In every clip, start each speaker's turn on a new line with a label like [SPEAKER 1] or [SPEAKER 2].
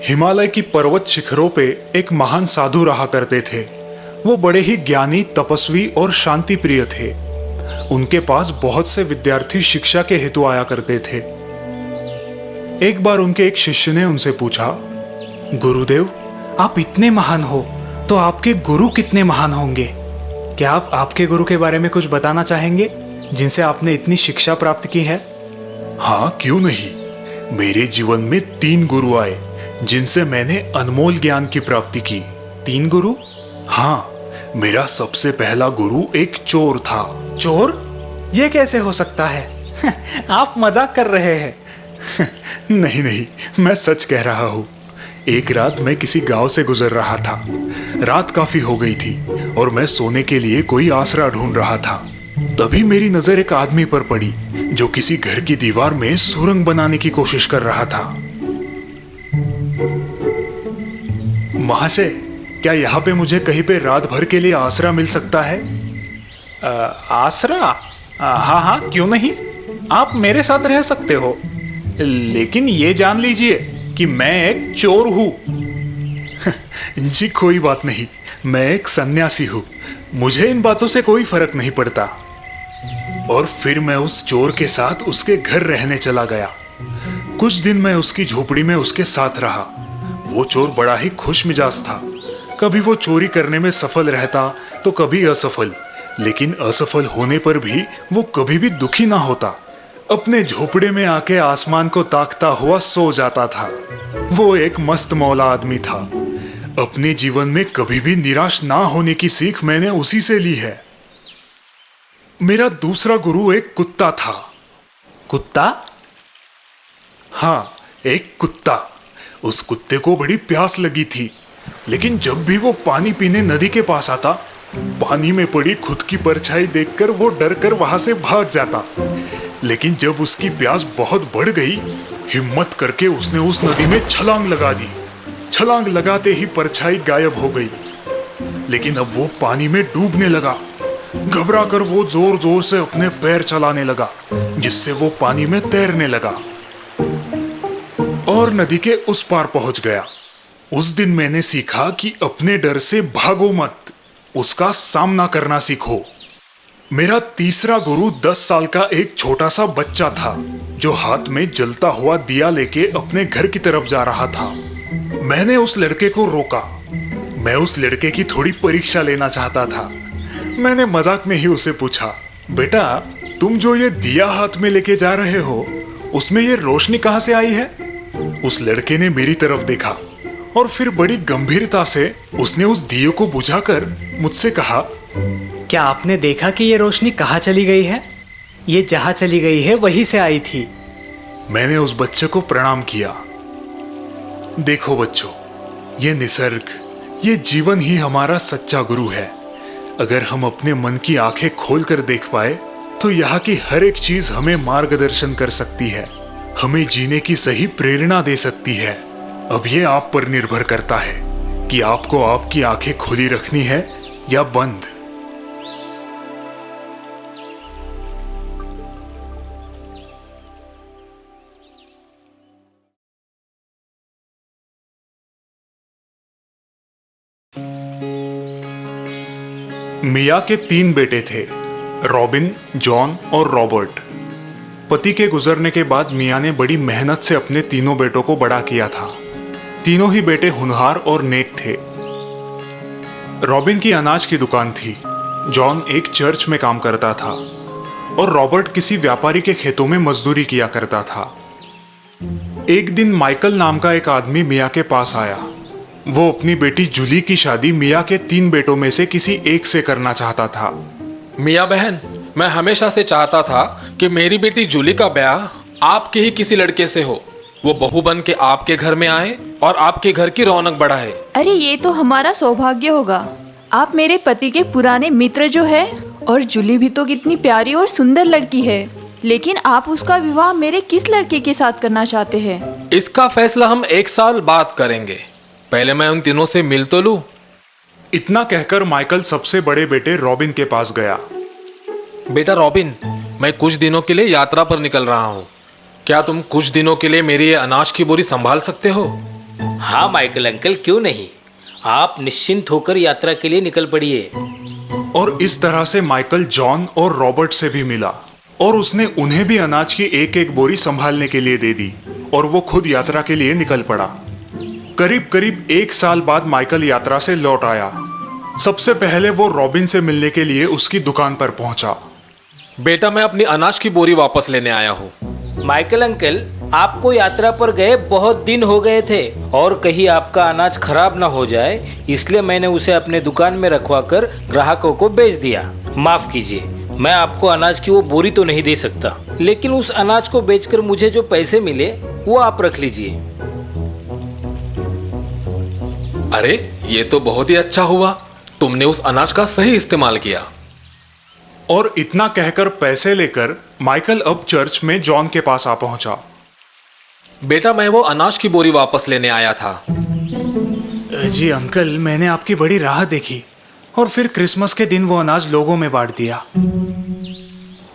[SPEAKER 1] हिमालय की पर्वत शिखरों पे एक महान साधु रहा करते थे। वो बड़े ही ज्ञानी, तपस्वी और शांति प्रिय थे। उनके पास बहुत से विद्यार्थी शिक्षा के हेतु आया करते थे। एक बार उनके एक शिष्य ने उनसे पूछा, गुरुदेव, आप इतने महान हो तो आपके गुरु कितने महान होंगे? क्या आप आपके गुरु के बारे में कुछ बताना चाहेंगे जिनसे आपने इतनी शिक्षा प्राप्त की है? हाँ, क्यों नहीं। मेरे जीवन में 3 गुरु आए जिनसे मैंने अनमोल ज्ञान की प्राप्ति की। 3 गुरु? हाँ, मेरा सबसे पहला गुरु एक चोर था। चोर? ये कैसे हो सकता है? आप मजाक कर रहे हैं। नहीं नहीं, मैं सच कह रहा हूँ। एक रात मैं किसी गांव से गुजर रहा था। रात काफी हो गई थी और मैं सोने के लिए कोई आसरा ढूंढ रहा था। तभी मेरी नजर एक आदमी पर पड़ी जो किसी घर की दीवार में सुरंग बनाने की कोशिश कर रहा था। महाशय, क्या यहाँ पे मुझे कहीं पे रात भर के लिए आसरा मिल सकता है? आसरा? हाँ हाँ, क्यों नहीं। आप मेरे साथ रह सकते हो, लेकिन ये जान लीजिए कि मैं एक चोर हूँ। जी कोई बात नहीं, मैं एक सन्यासी हूँ, मुझे इन बातों से कोई फर्क नहीं पड़ता। और फिर मैं उस चोर के साथ उसके घर रहने चला गया। कुछ दिन मैं उसकी झोपड़ी में उसके साथ रहा। वो चोर बड़ा ही खुश मिजाज था। कभी वो चोरी करने में सफल रहता तो कभी असफल, लेकिन असफल होने पर भी वो कभी भी दुखी ना होता। अपने झोपड़े में आके आसमान को ताकता हुआ सो जाता था। वो एक मस्त मौला आदमी था। अपने जीवन में कभी भी निराश ना होने की सीख मैंने उसी से ली है। मेरा दूसरा गुरु एक कुत्ता था। कुत्ता? हाँ, एक कुत्ता। उस कुत्ते को बड़ी प्यास लगी थी, लेकिन जब भी वो पानी पीने नदी के पास आता, पानी में पड़ी खुद की परछाई देखकर वो डर कर वहां से भाग जाता। लेकिन जब उसकी प्यास बहुत बढ़ गई, हिम्मत करके उसने उस नदी में छलांग लगा दी। छलांग लगाते ही परछाई गायब हो गई। लेकिन अब वो पानी में डूबने लगा। घबरा कर वो जोर जोर से अपने पैर चलाने लगा, जिससे वो पानी में तैरने लगा और नदी के उस पार पहुंच गया। उस दिन मैंने सीखा कि अपने डर से भागो मत, उसका सामना करना सीखो। मेरा तीसरा गुरु 10 साल का एक छोटा सा बच्चा था, जो हाथ में जलता हुआ दिया लेके अपने घर की तरफ जा रहा था। मैंने उस लड़के को रोका। मैं उस लड़के की थोड़ी परीक्षा लेना चाहता था। मैंने मजाक में ही उसे पूछा, बेटा, तुम जो ये दिया हाथ में लेके जा रहे हो, उसमें ये रोशनी कहाँ से आई है? उस लड़के ने मेरी तरफ देखा और फिर बड़ी गंभीरता से उसने उस दिए को बुझाकर मुझसे कहा, क्या आपने देखा कि ये रोशनी कहाँ चली गई है? ये जहाँ चली गई है वहीं से आई थी। मैंने उस बच्चे को प्रणाम किया। देखो बच्चों, ये निसर्ग, ये जीवन ही हमारा सच्चा गुरु है। अगर हम अपने मन की आंखें खोलकर देख पाए तो यहाँ की हर एक चीज हमें मार्गदर्शन कर सकती है, हमें जीने की सही प्रेरणा दे सकती है। अब ये आप पर निर्भर करता है कि आपको आपकी आंखें खुली रखनी है या बंद। मिया के 3 बेटे थे, रॉबिन, जॉन और रॉबर्ट। पति के गुजरने के बाद मिया ने बड़ी मेहनत से अपने तीनों बेटों को बड़ा किया था। तीनों ही बेटे होनहार और नेक थे। रॉबिन की अनाज की दुकान थी, जॉन एक चर्च में काम करता था और रॉबर्ट किसी व्यापारी के खेतों में मजदूरी किया करता था। एक दिन माइकल नाम का एक आदमी मिया के पास आया। वो अपनी बेटी जूली की शादी मिया के 3 बेटों में से किसी एक से करना चाहता था।
[SPEAKER 2] मिया बहन, मैं हमेशा से चाहता था कि मेरी बेटी जूली का ब्याह आपके ही किसी लड़के से हो। वो बहू बन के आपके घर में आए और आपके घर की रौनक बढ़ाए।
[SPEAKER 3] अरे ये तो हमारा सौभाग्य होगा। आप मेरे पति के पुराने मित्र जो है, और जूली भी तो कितनी प्यारी और सुंदर लड़की है। लेकिन आप उसका विवाह मेरे किस लड़के के साथ करना चाहते हैं?
[SPEAKER 2] इसका फैसला हम 1 साल बाद करेंगे। पहले मैं उन तीनों से मिल तो लूं।
[SPEAKER 1] इतना कहकर माइकल सबसे बड़े बेटे रॉबिन के पास गया।
[SPEAKER 2] बेटा रॉबिन, मैं कुछ दिनों के लिए यात्रा पर निकल रहा हूँ। क्या तुम कुछ दिनों के लिए मेरी ये अनाज की बोरी संभाल सकते हो?
[SPEAKER 4] हाँ माइकल अंकल, क्यों नहीं। आप निश्चिंत होकर यात्रा के लिए निकल पड़िए।
[SPEAKER 1] और इस तरह से माइकल जॉन और रॉबर्ट से भी मिला और उसने उन्हें भी अनाज की एक एक बोरी संभालने के लिए दे दी और वो खुद यात्रा के लिए निकल पड़ा। करीब करीब 1 साल बाद माइकल यात्रा से लौट आया। सबसे पहले वो रॉबिन से मिलने के लिए उसकी दुकान पर पहुंचा।
[SPEAKER 2] बेटा, मैं अपनी अनाज की बोरी वापस लेने आया हूँ।
[SPEAKER 4] माइकल अंकल, आपको यात्रा पर गए बहुत दिन हो गए थे और कहीं आपका अनाज खराब ना हो जाए, इसलिए मैंने उसे अपने दुकान में रखवा कर ग्राहकों को बेच दिया। माफ कीजिए, मैं आपको अनाज की वो बोरी तो नहीं दे सकता, लेकिन उस अनाज को बेचकर मुझे जो पैसे मिले वो आप रख लीजिए।
[SPEAKER 2] अरे, ये तो बहुत ही अच्छा हुआ। तुमने उस अनाज का सही इस्तेमाल किया।
[SPEAKER 1] और इतना कहकर पैसे लेकर माइकल अब चर्च में जॉन के पास आ पहुंचा।
[SPEAKER 2] बेटा, मैं वो अनाज की बोरी वापस लेने आया था।
[SPEAKER 5] जी अंकल, मैंने आपकी बड़ी राह देखी और फिर क्रिसमस के दिन वो अनाज लोगों में बांट दिया।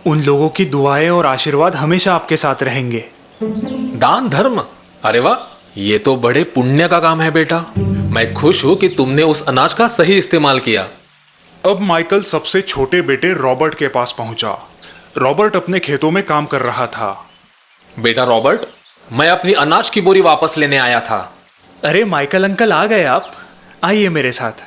[SPEAKER 5] उन लोगों की दुआएं और आशीर्वाद हमेशा आपके साथ रहेंगे।
[SPEAKER 2] दान धर्म, अरे वाह, ये तो बड़े पुण्य का काम है बेटा। मैं खुश हूं कि तुमने उस अनाज का सही इस्तेमाल किया।
[SPEAKER 1] अब माइकल सबसे छोटे बेटे रॉबर्ट के पास पहुंचा। रॉबर्ट अपने खेतों में काम कर रहा था।
[SPEAKER 2] बेटा रॉबर्ट, मैं अपनी अनाज की बोरी वापस लेने आया था।
[SPEAKER 5] अरे माइकल अंकल, आ गए आप। आइए मेरे साथ।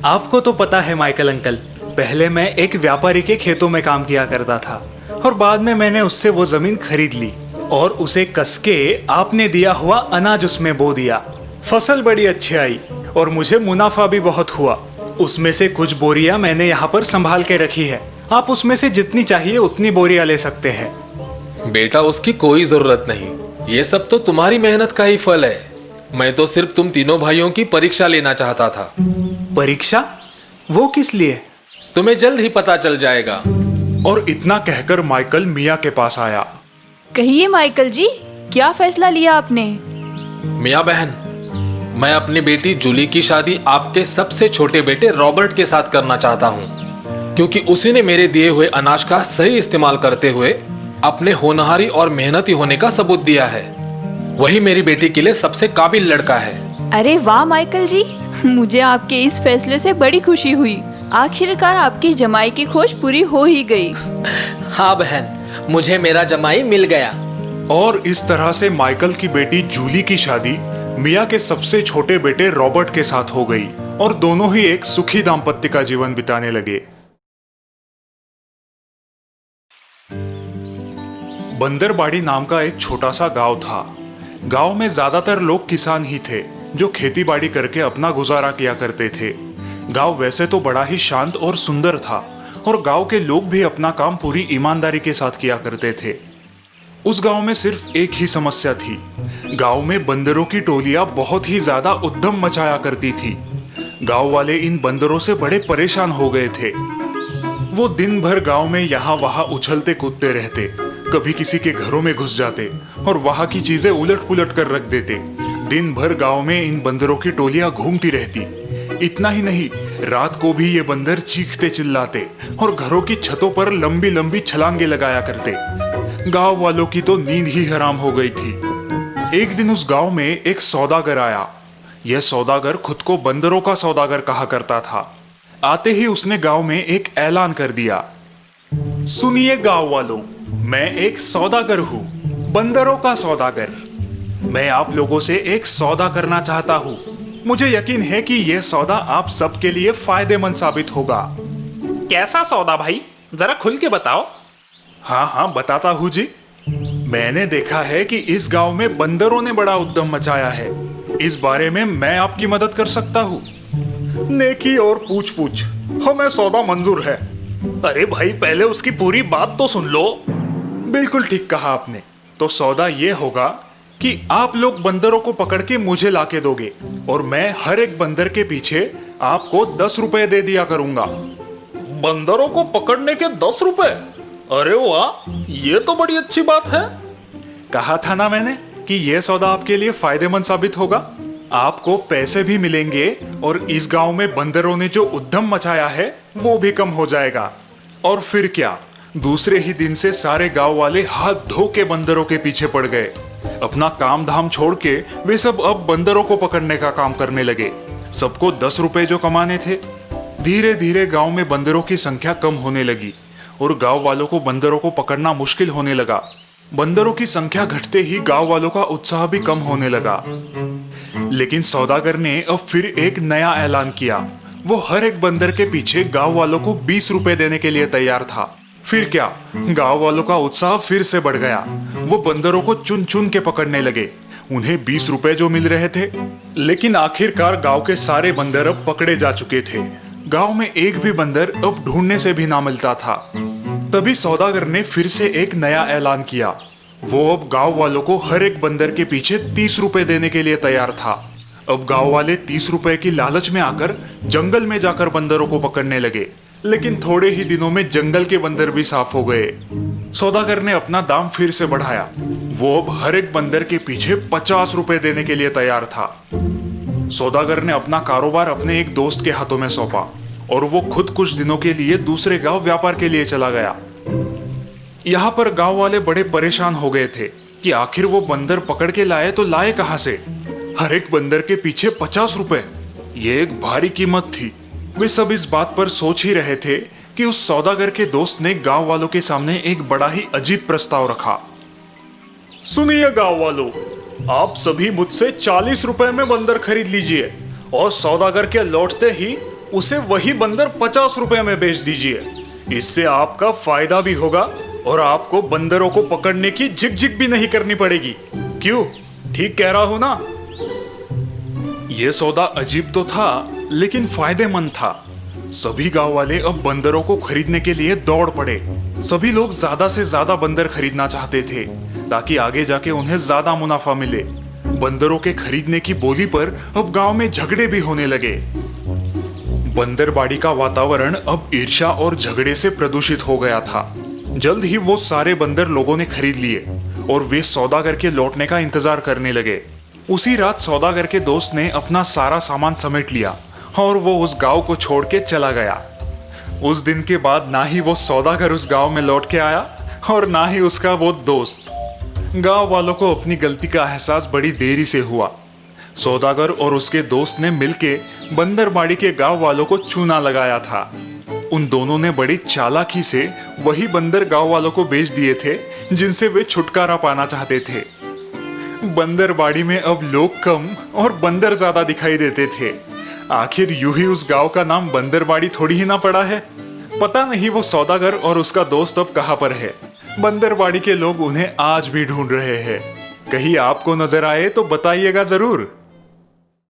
[SPEAKER 5] आपको तो पता है माइकल अंकल, पहले मैं एक व्यापारी के खेतों में काम किया करता था और बाद में मैंने उससे वो जमीन खरीद ली और उसे कसके आपने दिया हुआ अनाज उसमें बो दिया। फसल बड़ी अच्छी आई और मुझे मुनाफा भी बहुत हुआ। उसमें से कुछ बोरियां मैंने यहाँ पर संभाल के रखी है। आप उसमें से जितनी चाहिए उतनी बोरियां ले सकते हैं।
[SPEAKER 2] बेटा, उसकी कोई जरूरत नहीं। ये सब तो तुम्हारी मेहनत का ही फल है। मैं तो सिर्फ तुम तीनों भाइयों की परीक्षा लेना चाहता था।
[SPEAKER 5] परीक्षा? वो किस लिए?
[SPEAKER 2] तुम्हें जल्द ही पता चल जाएगा।
[SPEAKER 1] और इतना कहकर माइकल मिया के पास आया।
[SPEAKER 3] कहिए माइकल जी, क्या फैसला लिया आपने?
[SPEAKER 2] मिया बहन, मैं अपनी बेटी जूली की शादी आपके सबसे छोटे बेटे रॉबर्ट के साथ करना चाहता हूँ, क्योंकि उसी ने मेरे दिए हुए अनाज का सही इस्तेमाल करते हुए अपने होनहारी और मेहनती होने का सबूत दिया है। वही मेरी बेटी के लिए सबसे काबिल लड़का है।
[SPEAKER 3] अरे वाह माइकल जी, मुझे आपके इस फैसले से बड़ी खुशी हुई। आखिरकार आपकी जमाई की खोज पूरी हो ही गई।
[SPEAKER 4] हाँ बहन, मुझे मेरा जमाई मिल गया।
[SPEAKER 1] और इस तरह से माइकल की बेटी जूली की शादी मिया के सबसे छोटे बेटे रॉबर्ट के साथ हो गई और दोनों ही एक सुखी दाम्पत्य का जीवन बिताने लगे। बंदरबाड़ी नाम का एक छोटा सा गांव था। गांव में ज्यादातर लोग किसान ही थे जो खेतीबाड़ी करके अपना गुजारा किया करते थे। गांव वैसे तो बड़ा ही शांत और सुंदर था और गांव के लोग भी अपना काम पूरी ईमानदारी के साथ किया करते थे। उस गांव में सिर्फ एक ही समस्या थी। गांव में बंदरों की टोलियां बहुत ही ज्यादा उद्यम मचाया करती थी। गांव वाले इन बंदरों से बड़े परेशान हो गए थे। वो दिन भर गांव में यहाँ वहां उछलते कूदते रहते, कभी किसी के घरों में घुस जाते और वहां की चीजें उलट पुलट कर रख देते। दिन भर गांव में इन बंदरों की टोलियां घूमती रहती। इतना ही नहीं, रात को भी ये बंदर चीखते चिल्लाते और घरों की छतों पर लंबी लंबी छलांगे लगाया करते। गांव वालों की तो नींद ही हराम हो गई थी। एक दिन उस गांव में एक सौदागर आया। यह सौदागर खुद को बंदरों का सौदागर कहा करता था। आते ही उसने गांव में एक ऐलान कर दिया, सुनिए गांव वालों, मैं एक सौदागर हूँ, बंदरों का सौदागर। मैं आप लोगों से एक सौदा करना चाहता हूँ। मुझे यकीन है कि यह सौदा आप सबके लिए फायदेमंद साबित होगा।
[SPEAKER 6] कैसा सौदा भाई, जरा खुल के बताओ।
[SPEAKER 1] हाँ, बताता हूँ जी। मैंने देखा है कि इस गांव में बंदरों ने बड़ा उद्यम मचाया है। इस बारे में मैं आपकी मदद कर सकता हूँ।
[SPEAKER 6] नेकी और पूछ पूछ, हमें सौदा मंजूर है। अरे भाई, पहले उसकी पूरी बात तो सुन लो।
[SPEAKER 1] बिल्कुल ठीक कहा आपने। तो सौदा ये होगा कि आप लोग बंदरों को पकड़ के मुझे लाके दोगे और मैं हर एक बंदर के पीछे आपको 10 रुपए दे दिया करूंगा।
[SPEAKER 6] बंदरों को पकड़ने के 10 रुपए? अरे वाह, ये तो बड़ी अच्छी बात है।
[SPEAKER 1] कहा था ना मैंने कि यह सौदा आपके लिए फायदेमंद साबित होगा। आपको पैसे भी मिलेंगे और इस गांव में बंदरों ने जो उद्यम मचाया है वो भी कम हो जाएगा। और फिर क्या, दूसरे ही दिन से सारे गांव वाले हाथ धो के बंदरों के पीछे पड़ गए। अपना काम धाम छोड़ के वे सब अब बंदरों को पकड़ने का काम करने लगे। सबको 10 रुपए जो कमाने थे। धीरे धीरे गांव में बंदरों की संख्या कम होने लगी और गांव वालों को बंदरों को पकड़ना मुश्किल होने लगा। बंदरों की संख्या घटते ही गांव वालों का उत्साह भी कम होने लगा। लेकिन सौदागर ने अब फिर एक नया ऐलान किया। वो हर एक बंदर के पीछे गांव वालों को 20 रुपए देने के लिए तैयार था। फिर क्या, गांव वालों का उत्साह फिर से बढ़ गया। वो बंदरों को चुन चुन के पकड़ने लगे। उन्हें 20 रुपए जो मिल रहे थे। लेकिन आखिरकार गांव के सारे बंदर अब पकड़े जा चुके थे। गांव में एक भी बंदर अब ढूंढने से भी ना मिलता था। तभी सौदागर ने फिर से एक नया ऐलान किया। वो अब गांव वालों को हर एक बंदर के पीछे 30 रुपए देने के लिए तैयार था। अब गांव वाले 30 रुपए की लालच में आकर जंगल में जाकर बंदरों को पकड़ने लगे। लेकिन थोड़े ही दिनों में जंगल के बंदर भी साफ हो गए। सौदागर ने अपना दाम फिर से बढ़ाया। वो अब हर एक बंदर के पीछे 50 रुपए देने के लिए तैयार था। सौदागर ने अपना कारोबार अपने एक दोस्त के हाथों में सौंपा और वो खुद कुछ दिनों के लिए दूसरे गांव व्यापार के लिए चला गया। यहाँ पर गांव वाले बड़े परेशान हो गए थे कि आखिर वो बंदर पकड़ के लाए तो लाए कहां से। हर एक बंदर के पीछे 50 रुपए, ये एक भारी कीमत थी। वे सब इस बात पर सोच ही रहे थे कि उस सौदागर के दोस्त ने गांव वालों के सामने एक बड़ा ही अजीब प्रस्ताव रखा।
[SPEAKER 6] सुनिए गांव वालों, आप सभी मुझसे 40 रुपए में बंदर खरीद लीजिए और सौदागर के लौटते ही उसे वही बंदर 50 रुपए में बेच दीजिए। इससे आपका फायदा भी होगा और आपको बंदरों को पकड़ने की झिक-झिक भी नहीं करनी पड़ेगी। क्यों, ठीक कह रहा हूं ना?
[SPEAKER 1] ये सौदा अजीब तो था लेकिन फायदेमंद था। सभी गांव वाले अब बंदरों को खरीदने के लिए दौड़ पड़े। सभी लोग ज्यादा से ज्यादा बंदर खरीदना चाहते थे ताकि आगे जाके उन्हें ज्यादा मुनाफा मिले। बंदरों के खरीदने की बोली पर अब गांव में झगड़े भी होने लगे। बंदरबाड़ी का वातावरण अब ईर्ष्या और झगड़े से प्रदूषित हो गया था। जल्द ही वो सारे बंदर लोगों ने खरीद लिए और वे सौदागर के लौटने का इंतजार करने लगे। उसी रात सौदागर के दोस्त ने अपना सारा सामान समेट लिया और वो उस गांव को छोड़ के चला गया। उस दिन के बाद ना ही वो सौदागर उस गांव में लौट के आया और ना ही उसका वो दोस्त। गांव वालों को अपनी गलती का एहसास बड़ी देरी से हुआ। सौदागर और उसके दोस्त ने मिलके बंदरबाड़ी के गांव वालों को चूना लगाया था। उन दोनों ने बड़ी चालाकी से वही बंदर गांव वालों को बेच दिए थे जिनसे वे छुटकारा पाना चाहते थे। बंदरबाड़ी में अब लोग कम और बंदर ज्यादा दिखाई देते थे। आखिर यूं ही उस गांव का नाम बंदरबाड़ी थोड़ी ही ना पड़ा है। पता नहीं वो सौदागर और उसका दोस्त अब कहां पर है। बंदरबाड़ी के लोग उन्हें आज भी ढूंढ रहे हैं। कहीं आपको नजर आए तो बताइएगा जरूर।